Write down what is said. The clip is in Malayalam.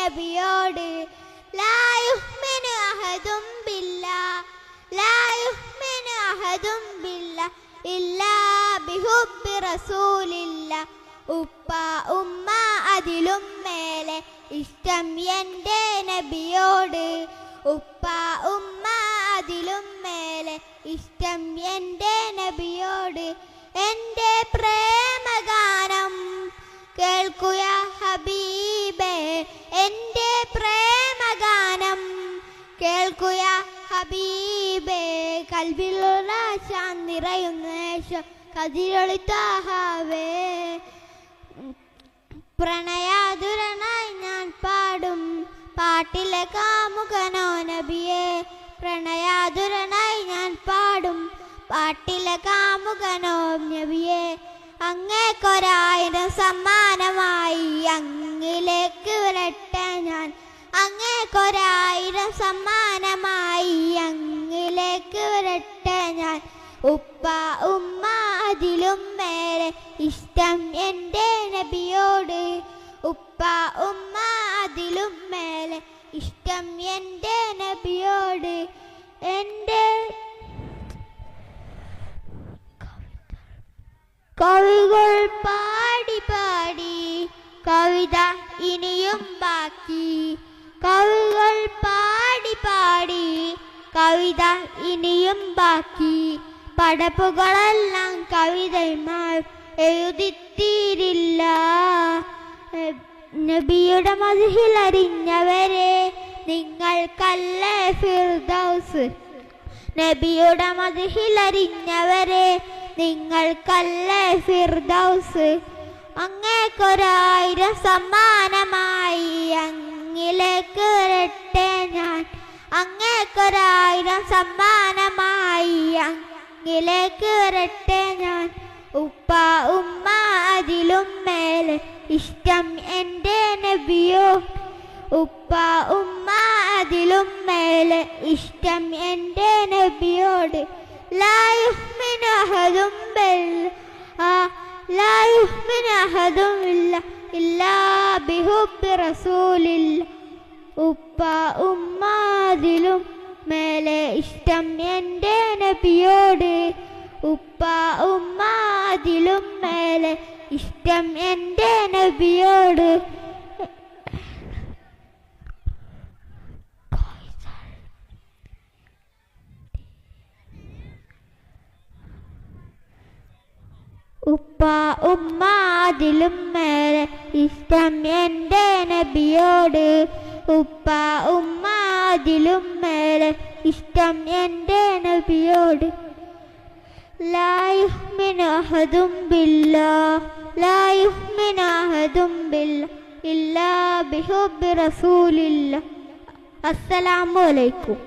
നബിയോട് ലാ യുഹ്മിനു അഹദും ബില്ലാഹ് ലാ യുഹ്മിനു അഹദും ബില്ലാഹ് ഇല്ലാ ബിഹുബ്ബി റസൂലില്ലാഹ്. ഉപ്പ ഉമ്മ അതിലും മേലെ ഇഷ്ടം എൻ്റെ നബിയോട്. ഉപ്പ ഉമ്മ അതിലും മേലെ ഇഷ്ടം എൻ്റെ നബിയോട്. എൻ്റെ പ്രേമഗാനം കേൾക്കുക ഹബീബേ, എൻ്റെ പ്രേമഗാനം കേൾക്കുക ഹബീബേ. കൽബിലുള്ള ശാന്തി നിറയുന്ന കതിരൊളിത്താഹാവേ. പ്രണയാതുരനായി ഞാൻ പാടും പാട്ടിലെ കാമുകനോ നബിയെ. പ്രണയാതുരനായി ഞാൻ പാടും പാട്ടിലെ കാമുകനോ നബിയെ. അങ്ങേക്കൊരായിരം സമ്മാനമായി അങ്ങിലേക്ക് വരട്ടെ ഞാൻ. അങ്ങേക്കൊരായിരം സമ്മാനമായി അങ്ങിലേക്ക് വരട്ടെ ഞാൻ. ഉപ്പ ഉമ്മ അതിലും മേലെ ഇഷ്ടം എൻ്റെ നബിയോട്. ഉപ്പ ഉമ്മ അതിലും മേലെ ഇഷ്ടം എൻ്റെ നബിയോട്. എൻ്റെ കവികൾ പാടി പാടി കവിത ഇനിയും ബാക്കി. കവികൾ പാടി പാടി കവിത ഇനിയും ബാക്കി. പടപ്പുകളെല്ലാം കവിതമാർ എഴുതിത്തീരില്ല. നബിയുടെ മദ്ഹിലറിഞ്ഞവരെ നിങ്ങൾക്കല്ലേ ഫിർദൗസ്. നബിയുടെ മദ്ഹിലറിഞ്ഞവരെ നിങ്ങൾക്കല്ലേ ഫിർദൗസ്. അങ്ങേക്കൊരായിരം സമ്മാനമായി അങ്ങിലേക്ക് വരട്ടെ ഞാൻ. അങ്ങേക്കൊരായിരം സമ്മാനമായി അങ്ങിലേക്ക് വരട്ടെ ഞാൻ. ഉപ്പ ഉമ്മ അതിലും മേലെ ഇഷ്ടം എൻ്റെ നബിയോ. ഉപ്പ ഉമ്മ അതിലും മേലെ ഇഷ്ടം എൻ്റെ നബിയോട്. ലാ യുഹ്മിനു അഹദും ബില്ലാഹ് ലാ യുഹ്മിനു അഹദും ഇല്ലാ ബിഹുബ്ബി റസൂലില്ലാഹ്. ഉപ്പ ഉമ്മ അതിലും മേലെ ഇഷ്ടം എൻ്റെ നബിയോട്. ഉപ്പ ഉമ്മ അതിലും മേലെ ഇഷ്ടം എൻ്റെ നബിയോട്. ഉപ്പ ഉമ്മ അതിലും മേലെ ഇഷ്ടം എൻ്റെ നബിയോട്. ഉപ്പ ഉമ്മ അതിലും മേലെ ഇഷ്ടം എൻ്റെ നബിയോട്. ലാ യുഹ്മിനു അഹദും ബില്ലാഹ് ലാ യുഹ്മിനു അഹദും ബില്ലാഹ് ഇല്ലാ ബിഹുബ്ബി റസൂലില്ലാഹ്. അസ്സലാമു അലൈക്കും.